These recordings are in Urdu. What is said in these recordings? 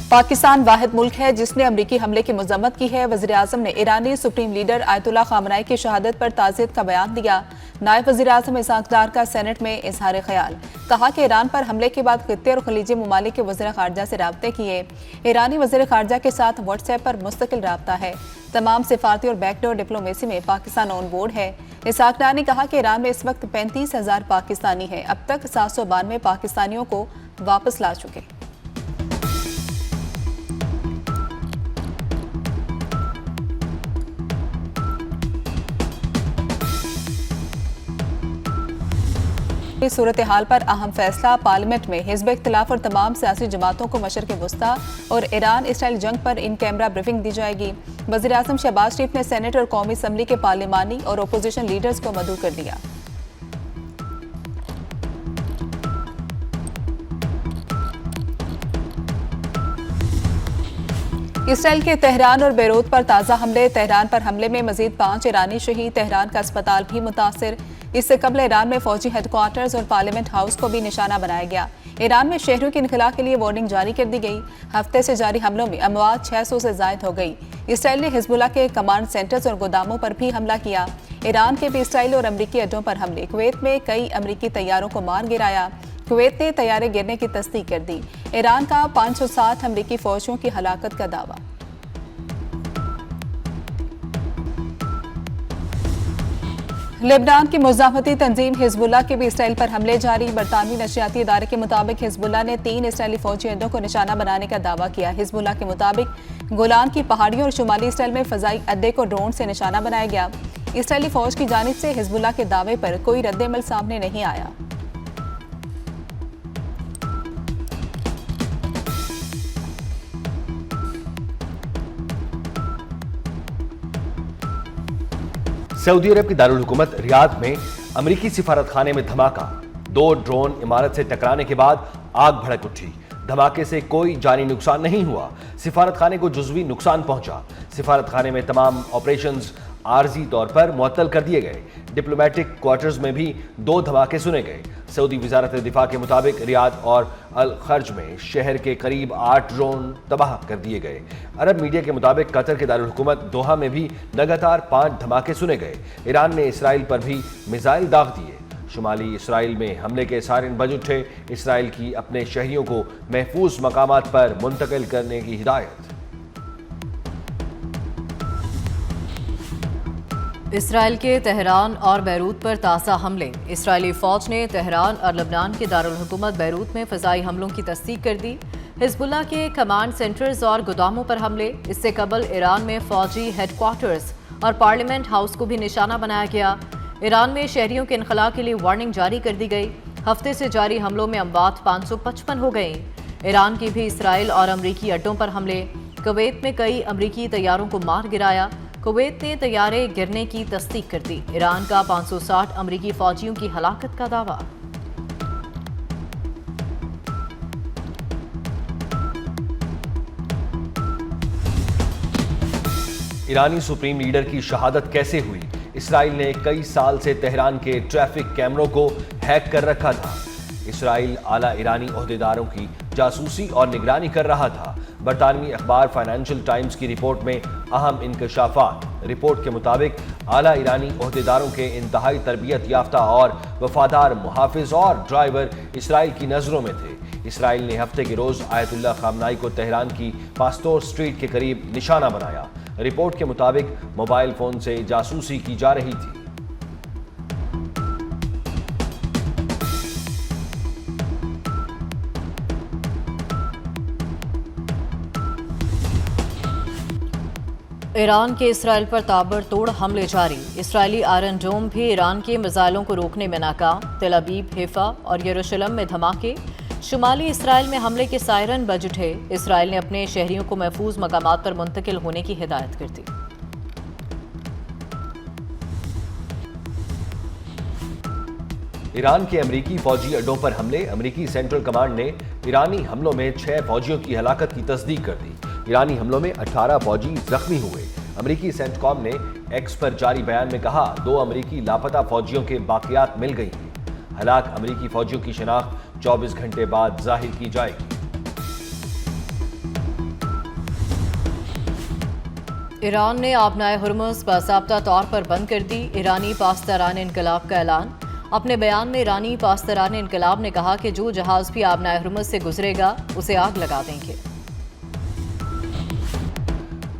پاکستان واحد ملک ہے جس نے امریکی حملے کی مذمت کی ہے۔ وزیر اعظم نے ایرانی سپریم لیڈر آیت اللہ خامنہئی کی شہادت پر تعزیت کا بیان دیا۔ نائب وزیر اعظم اسحاق ڈار کا سینٹ میں اظہار خیال، کہا کہ ایران پر حملے کے بعد خطے اور خلیجی ممالک کے وزیر خارجہ سے رابطے کیے۔ ایرانی وزیر خارجہ کے ساتھ واٹس ایپ پر مستقل رابطہ ہے۔ تمام سفارتی اور بیک ڈور ڈپلومیسی میں پاکستان آن بورڈ ہے۔ اسحاق ڈار نے کہا کہ ایران میں اس وقت 35,000 پاکستانی ہیں، اب تک 792 پاکستانیوں کو واپس لا چکے۔ اس صورتحال پر اہم فیصلہ، پارلیمنٹ میں حزب اختلاف اور تمام سیاسی جماعتوں کو مشرق وسطی اور ایران اسرائیل جنگ پر ان کیمرہ بریفنگ دی جائے گی۔ وزیر اعظم شہباز شریف نے سینٹ اور قومی اسمبلی کے پارلیمانی اور اپوزیشن لیڈرز کو مدعو کر دیا۔ اسرائیل کے تہران اور بیروت پر تازہ حملے، تہران پر حملے میں مزید 5 ایرانی شہید، تہران کا اسپتال بھی متاثر۔ اس سے قبل ایران میں فوجی ہیڈ کوارٹرز اور پارلیمنٹ ہاؤس کو بھی نشانہ بنایا گیا۔ ایران میں شہریوں کی انخلاء کے لیے وارننگ جاری کر دی گئی۔ ہفتے سے جاری حملوں میں اموات 600 سے زائد ہو گئی۔ اسرائیل نے حزب اللہ کے کمانڈ سینٹرز اور گوداموں پر بھی حملہ کیا۔ ایران کے بھی اسرائیل اور امریکی اڈوں پر حملے، کویت میں کئی امریکی طیاروں کو مار گرایا۔ کویت نے طیارے گرنے کی تصدیق کر دی۔ ایران کا 560 امریکی فوجیوں کی ہلاکت کا دعویٰ۔ لبنان کی مزاحمتی تنظیم حزب اللہ کے بھی اسرائیل پر حملے جاری۔ برطانوی نشریاتی ادارے کے مطابق حزب اللہ نے 3 اسرائیلی فوجی اڈوں کو نشانہ بنانے کا دعویٰ کیا۔ حزب اللہ کے مطابق گولان کی پہاڑیوں اور شمالی اسرائیل میں فضائی اڈے کو ڈرون سے نشانہ بنایا گیا۔ اسرائیلی فوج کی جانب سے حزب اللہ کے دعوے پر کوئی رد عمل سامنے نہیں آیا۔ سعودی عرب کی دارالحکومت ریاض میں امریکی سفارت خانے میں دھماکہ، 2 ڈرون عمارت سے ٹکرانے کے بعد آگ بھڑک اٹھی۔ دھماکے سے کوئی جانی نقصان نہیں ہوا، سفارت خانے کو جزوی نقصان پہنچا۔ سفارت خانے میں تمام آپریشنز عارضی طور پر معطل کر دیے گئے۔ ڈپلومیٹک کوارٹرز میں بھی 2 دھماکے سنے گئے۔ سعودی وزارت دفاع کے مطابق ریاض اور الخرج میں شہر کے قریب 8 ڈرون تباہ کر دیے گئے۔ عرب میڈیا کے مطابق قطر کے دارالحکومت دوحہ میں بھی لگاتار 5 دھماکے سنے گئے۔ ایران نے اسرائیل پر بھی میزائل داغ دیے۔ شمالی اسرائیل میں حملے کے سائرن بج اٹھے۔ اسرائیل کی اپنے شہریوں کو محفوظ مقامات پر منتقل کرنے کی ہدایت۔ اسرائیل کے تہران اور بیروت پر تازہ حملے، اسرائیلی فوج نے تہران اور لبنان کے دارالحکومت بیروت میں فضائی حملوں کی تصدیق کر دی۔ حزب اللہ کے کمانڈ سینٹرز اور گوداموں پر حملے، اس سے قبل ایران میں فوجی ہیڈ کوارٹرز اور پارلیمنٹ ہاؤس کو بھی نشانہ بنایا گیا۔ ایران میں شہریوں کے انخلاء کے لیے وارننگ جاری کر دی گئی۔ ہفتے سے جاری حملوں میں اموات 555 ہو گئیں۔ ایران کی بھی اسرائیل اور امریکی اڈوں پر حملے، کویت میں کئی امریکی طیاروں کو مار گرایا۔ کویت نے طیارے گرنے کی تصدیق کر دی۔ ایران کا 560 امریکی فوجیوں کی ہلاکت کا دعویٰ۔ ایرانی سپریم لیڈر کی شہادت کیسے ہوئی؟ اسرائیل نے کئی سال سے تہران کے ٹریفک کیمروں کو ہیک کر رکھا تھا۔ اسرائیل اعلیٰ ایرانی عہدیداروں کی جاسوسی اور نگرانی کر رہا تھا۔ برطانوی اخبار فائنینشل ٹائمز کی رپورٹ میں اہم انکشافات۔ رپورٹ کے مطابق اعلیٰ ایرانی عہدیداروں کے انتہائی تربیت یافتہ اور وفادار محافظ اور ڈرائیور اسرائیل کی نظروں میں تھے۔ اسرائیل نے ہفتے کے روز آیت اللہ خامنہئی کو تہران کی پاستور سٹریٹ کے قریب نشانہ بنایا۔ رپورٹ کے مطابق موبائل فون سے جاسوسی کی جا رہی تھی۔ ایران کے اسرائیل پر تابڑ توڑ حملے جاری، اسرائیلی آئرن ڈوم بھی ایران کے میزائلوں کو روکنے میں ناکام۔ تل ابیب، حیفا اور یروشلم میں دھماکے، شمالی اسرائیل میں حملے کے سائرن بج اٹھے۔ اسرائیل نے اپنے شہریوں کو محفوظ مقامات پر منتقل ہونے کی ہدایت کر دی۔ ایران کے امریکی فوجی اڈوں پر حملے، امریکی سینٹرل کمانڈ نے ایرانی حملوں میں 6 فوجیوں کی ہلاکت کی تصدیق کر دی۔ ایرانی حملوں میں 18 فوجی زخمی ہوئے۔ امریکی سینٹ کام نے ایکس پر جاری بیان میں کہا 2 امریکی لاپتہ فوجیوں کے باقیات مل گئی ہیں۔ ہلاک امریکی فوجیوں کی شناخت 24 گھنٹے بعد ظاہر کی جائے گی۔ ایران نے آبنائے ہرمز باضابطہ طور پر بند کر دی، ایرانی پاسداران انقلاب کا اعلان۔ اپنے بیان میں ایرانی پاسداران انقلاب نے کہا کہ جو جہاز بھی آبنائے ہرمز سے گزرے گا اسے آگ لگا دیں گے۔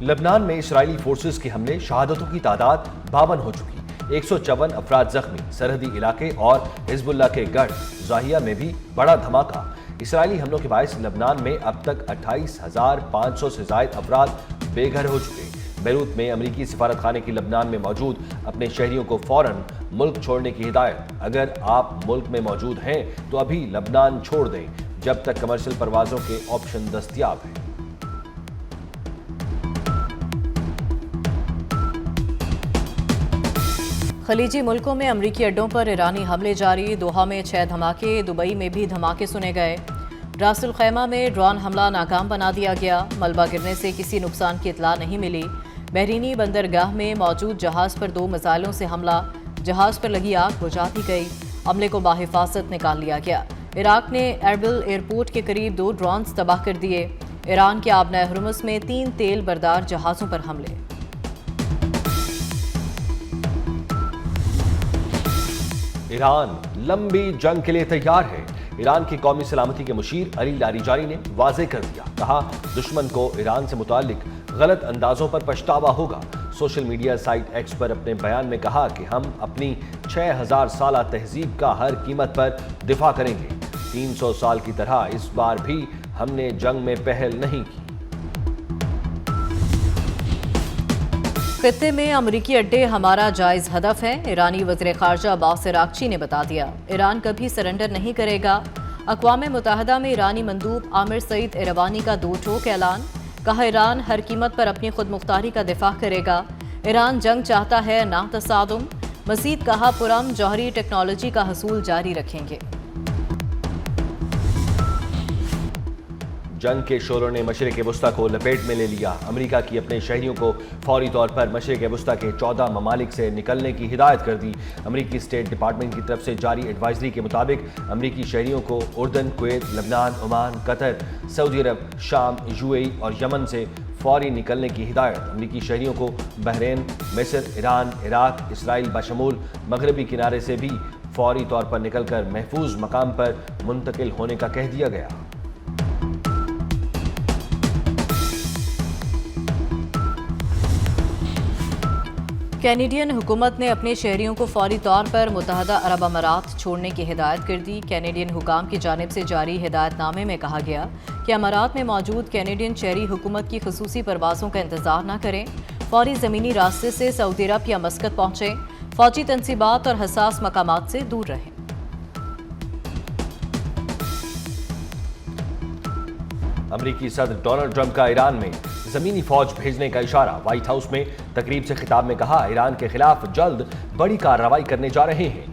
لبنان میں اسرائیلی فورسز کے حملے، شہادتوں کی تعداد 52 ہو چکی، 154 افراد زخمی، سرحدی علاقے اور حزب اللہ کے گڑھ ضاحیہ میں بھی بڑا دھماکہ۔ اسرائیلی حملوں کے باعث لبنان میں اب تک 28,500 سے زائد افراد بے گھر ہو چکے۔ بیروت میں امریکی سفارت خانے کی لبنان میں موجود اپنے شہریوں کو فوراً ملک چھوڑنے کی ہدایت۔ اگر آپ ملک میں موجود ہیں تو ابھی لبنان چھوڑ دیں جب تک کمرشل پروازوں کے آپشن دستیاب ہیں۔ خلیجی ملکوں میں امریکی اڈوں پر ایرانی حملے جاری، دوحہ میں 6 دھماکے، دبئی میں بھی دھماکے سنے گئے۔ راس الخیمہ میں ڈرون حملہ ناکام بنا دیا گیا، ملبہ گرنے سے کسی نقصان کی اطلاع نہیں ملی۔ بحرینی بندرگاہ میں موجود جہاز پر 2 میزائلوں سے حملہ، جہاز پر لگی آگ بجھا دی گئی، عملے کو بحفاظت نکال لیا گیا۔ عراق نے ایربل ایئرپورٹ کے قریب 2 ڈرونز تباہ کر دیے۔ ایران کے آبنائے ہرمز میں 3 تیل بردار جہازوں پر حملے۔ ایران لمبی جنگ کے لیے تیار ہے، ایران کی قومی سلامتی کے مشیر علی لاریجانی نے واضح کر دیا، کہا دشمن کو ایران سے متعلق غلط اندازوں پر پچھتاوا ہوگا۔ سوشل میڈیا سائٹ ایکس پر اپنے بیان میں کہا کہ ہم اپنی 6000 سالہ تہذیب کا ہر قیمت پر دفاع کریں گے، 300 سال کی طرح اس بار بھی ہم نے جنگ میں پہل نہیں کی۔ خطے میں امریکی اڈے ہمارا جائز ہدف ہے، ایرانی وزیر خارجہ عباس عراقچی نے بتا دیا۔ ایران کبھی سرنڈر نہیں کرے گا۔ اقوام متحدہ میں ایرانی مندوب عامر سعید ایروانی کا 2 ٹوک اعلان، کہا ایران ہر قیمت پر اپنی خود مختاری کا دفاع کرے گا۔ ایران جنگ چاہتا ہے نہ تصادم، مزید کہا پرامن جوہری ٹیکنالوجی کا حصول جاری رکھیں گے۔ جنگ کے شعلوں نے مشرق وسطیٰ کو لپیٹ میں لے لیا، امریکہ کی اپنے شہریوں کو فوری طور پر مشرق وسطیٰ کے 14 ممالک سے نکلنے کی ہدایت کر دی۔ امریکی اسٹیٹ ڈپارٹمنٹ کی طرف سے جاری ایڈوائزری کے مطابق امریکی شہریوں کو اردن، کویت، لبنان، عمان، قطر، سعودی عرب، شام، UAE اور یمن سے فوری نکلنے کی ہدایت۔ امریکی شہریوں کو بحرین، مصر، ایران، عراق، اسرائیل بشمول مغربی کنارے سے بھی فوری طور پر نکل کر محفوظ مقام پر منتقل ہونے کا کہہ دیا گیا۔ کینیڈین حکومت نے اپنے شہریوں کو فوری طور پر متحدہ عرب امارات چھوڑنے کی ہدایت کر دی۔ کینیڈین حکام کی جانب سے جاری ہدایت نامے میں کہا گیا کہ امارات میں موجود کینیڈین شہری حکومت کی خصوصی پروازوں کا انتظار نہ کریں، فوری زمینی راستے سے سعودی عرب یا مسقط پہنچیں، فوجی تنصیبات اور حساس مقامات سے دور رہیں۔ امریکی صدر ڈونلڈ ٹرمپ کا ایران میں زمینی فوج بھیجنے کا اشارہ، وائٹ ہاؤس میں تقریب سے خطاب میں کہا ایران کے خلاف جلد بڑی کارروائی کرنے جا رہے ہیں،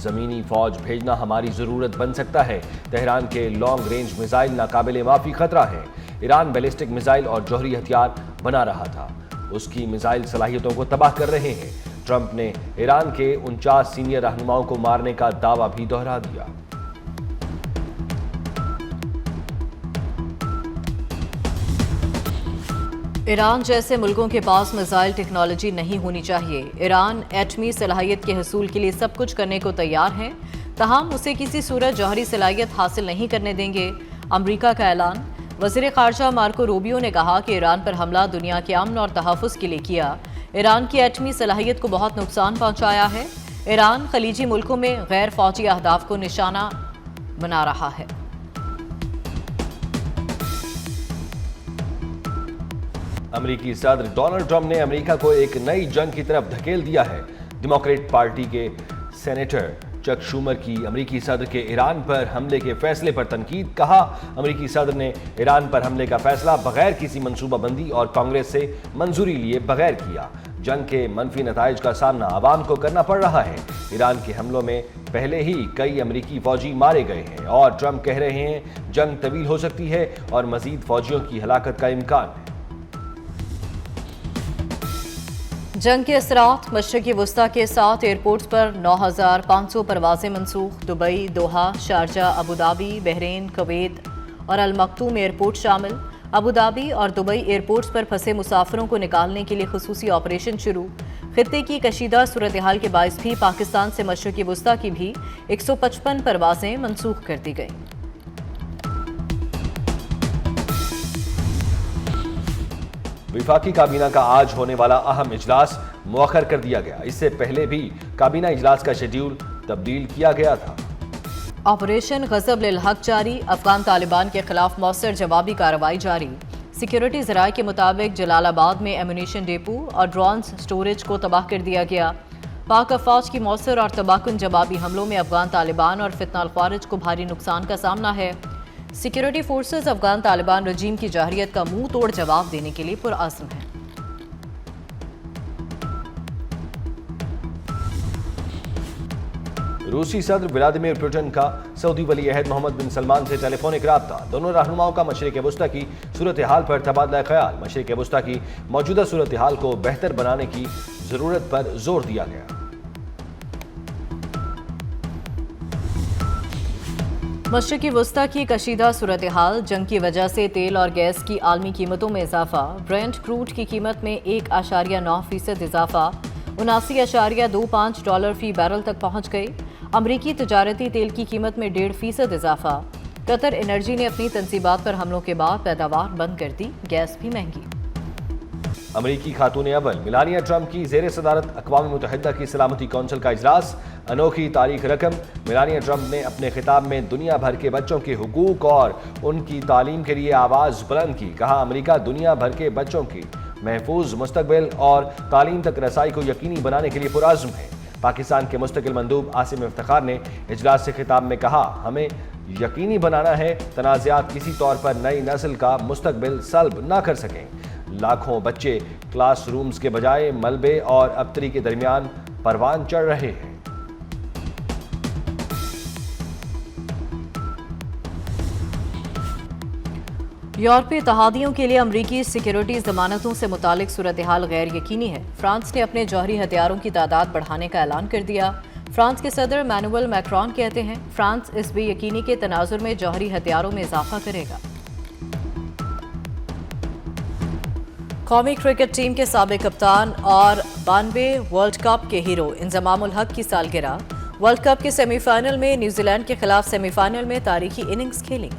زمینی فوج بھیجنا ہماری ضرورت بن سکتا ہے، تہران کے لانگ رینج میزائل ناقابل معافی خطرہ ہیں، ایران بیلسٹک میزائل اور جوہری ہتھیار بنا رہا تھا، اس کی میزائل صلاحیتوں کو تباہ کر رہے ہیں۔ ٹرمپ نے ایران کے 49 سینئر رہنماؤں کو مارنے کا دعویٰ بھی دہرا دیا۔ ایران جیسے ملکوں کے پاس میزائل ٹیکنالوجی نہیں ہونی چاہیے، ایران ایٹمی صلاحیت کے حصول کے لیے سب کچھ کرنے کو تیار ہے، تاہم اسے کسی صورت جوہری صلاحیت حاصل نہیں کرنے دیں گے، امریکہ کا اعلان۔ وزیر خارجہ مارکو روبیو نے کہا کہ ایران پر حملہ دنیا کے امن اور تحفظ کے لیے کیا، ایران کی ایٹمی صلاحیت کو بہت نقصان پہنچایا ہے، ایران خلیجی ملکوں میں غیر فوجی اہداف کو نشانہ بنا رہا ہے۔ امریکی صدر ڈونلڈ ٹرمپ نے امریکہ کو ایک نئی جنگ کی طرف دھکیل دیا ہے۔ ڈیموکریٹ پارٹی کے سینیٹر چک شومر کی امریکی صدر کے ایران پر حملے کے فیصلے پر تنقید، کہا امریکی صدر نے ایران پر حملے کا فیصلہ بغیر کسی منصوبہ بندی اور کانگریس سے منظوری لیے بغیر کیا۔ جنگ کے منفی نتائج کا سامنا عوام کو کرنا پڑ رہا ہے۔ ایران کے حملوں میں پہلے ہی کئی امریکی فوجی مارے گئے ہیں اور ٹرمپ کہہ رہے ہیں جنگ طویل ہو سکتی ہے اور مزید فوجیوں کی ہلاکت کا امکان ہے۔ جنگ کے اثرات، مشرقی وسطیٰ کے 7 ایئرپورٹس پر 9500 پروازیں منسوخ، Dubai, Doha, Sharjah, Abu Dhabi, Bahrain, Kuwait اور المکتوم ایئرپورٹ شامل۔ ابوظہبی اور دبئی ایئرپورٹس پر پھنسے مسافروں کو نکالنے کے لیے خصوصی آپریشن شروع۔ خطے کی کشیدہ صورتحال کے باعث بھی پاکستان سے مشرقی وسطی کی بھی 155 پروازیں منسوخ کر دی گئیں۔ وفاقی کابینہ کا آج ہونے والا اہم اجلاس مؤخر کر دیا گیا۔ اس سے پہلے بھی کابینہ اجلاس کا شیڈیول تبدیل کیا گیا تھا۔ آپریشن غضب للحق جاری، افغان طالبان کے خلاف مؤثر جوابی کارروائی جاری۔ سیکیورٹی ذرائع کے مطابق جلال آباد میں ایمونیشن ڈیپو اور ڈرونز سٹوریج کو تباہ کر دیا گیا۔ پاک افواج کی مؤثر اور تباہ کن جوابی حملوں میں افغان طالبان اور فتنہ الخوارج کو بھاری نقصان کا سامنا ہے۔ سیکیورٹی فورسز افغان طالبان رجیم کی جارحیت کا منہ توڑ جواب دینے کے لیے پرعزم ہیں۔ روسی صدر ولادیمیر پوٹن کا سعودی ولی عہد محمد بن سلمان سے ٹیلی فونک رابطہ۔ دونوں رہنماؤں کا مشرق وسطی کی صورتحال پر تبادلہ خیال۔ مشرق وسطی کی موجودہ صورتحال کو بہتر بنانے کی ضرورت پر زور دیا گیا۔ مشرقی وسطی کی کشیدہ صورتحال، جنگ کی وجہ سے تیل اور گیس کی عالمی قیمتوں میں اضافہ، برینٹ کروڈ کی قیمت میں 1.9% اضافہ، 79.25 ڈالر فی بیرل تک پہنچ گئی۔ امریکی تجارتی تیل کی قیمت میں 1.5% اضافہ۔ قطر انرجی نے اپنی تنصیبات پر حملوں کے بعد پیداوار بند کر دی، گیس بھی مہنگی۔ امریکی خاتون اول میلانیا ٹرمپ کی زیر صدارت اقوام متحدہ کی سلامتی کونسل کا اجلاس، انوکھی تاریخ رقم۔ میلانیا ٹرمپ نے اپنے خطاب میں دنیا بھر کے بچوں کے حقوق اور ان کی تعلیم کے لیے آواز بلند کی۔ کہا امریکہ دنیا بھر کے بچوں کی محفوظ مستقبل اور تعلیم تک رسائی کو یقینی بنانے کے لیے پرعزم ہے۔ پاکستان کے مستقل مندوب عاصم افتخار نے اجلاس سے خطاب میں کہا، ہمیں یقینی بنانا ہے تنازعات کسی طور پر نئی نسل کا مستقبل سلب نہ کر سکیں۔ لاکھوں بچے کلاس رومز کے بجائے ملبے اور ابتری کے درمیان پروان چڑھ رہے ہیں۔ یورپی اتحادیوں کے لیے امریکی سیکیورٹی ضمانتوں سے متعلق صورتحال غیر یقینی ہے۔ فرانس نے اپنے جوہری ہتھیاروں کی تعداد بڑھانے کا اعلان کر دیا۔ فرانس کے صدر ایمینوئل میکرون کہتے ہیں، فرانس اس بے یقینی کے تناظر میں جوہری ہتھیاروں میں اضافہ کرے گا۔ قومی کرکٹ ٹیم کے سابق کپتان اور 92 ورلڈ کپ کے ہیرو انضمام الحق کی سالگرہ۔ ورلڈ کپ کے سیمی فائنل میں نیوزی لینڈ کے خلاف سیمی فائنل میں تاریخی اننگز کھیلی۔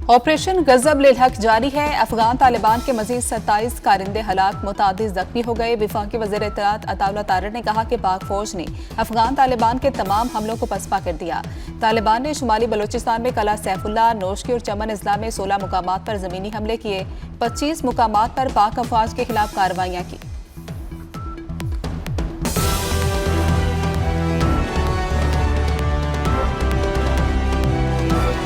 آپریشن غضب للحق جاری ہے، افغان طالبان کے مزید 27 کارندے ہلاک، متعدد زخمی ہو گئے۔ وفاقی وزیر اطلاعات عطا اللہ طارر نے کہا کہ پاک فوج نے افغان طالبان کے تمام حملوں کو پسپا کر دیا۔ طالبان نے شمالی بلوچستان میں قلعہ سیف اللہ، نوشکی اور چمن اضلاع میں 16 مقامات پر زمینی حملے کیے، 25 مقامات پر پاک افواج کے خلاف کارروائیاں کی۔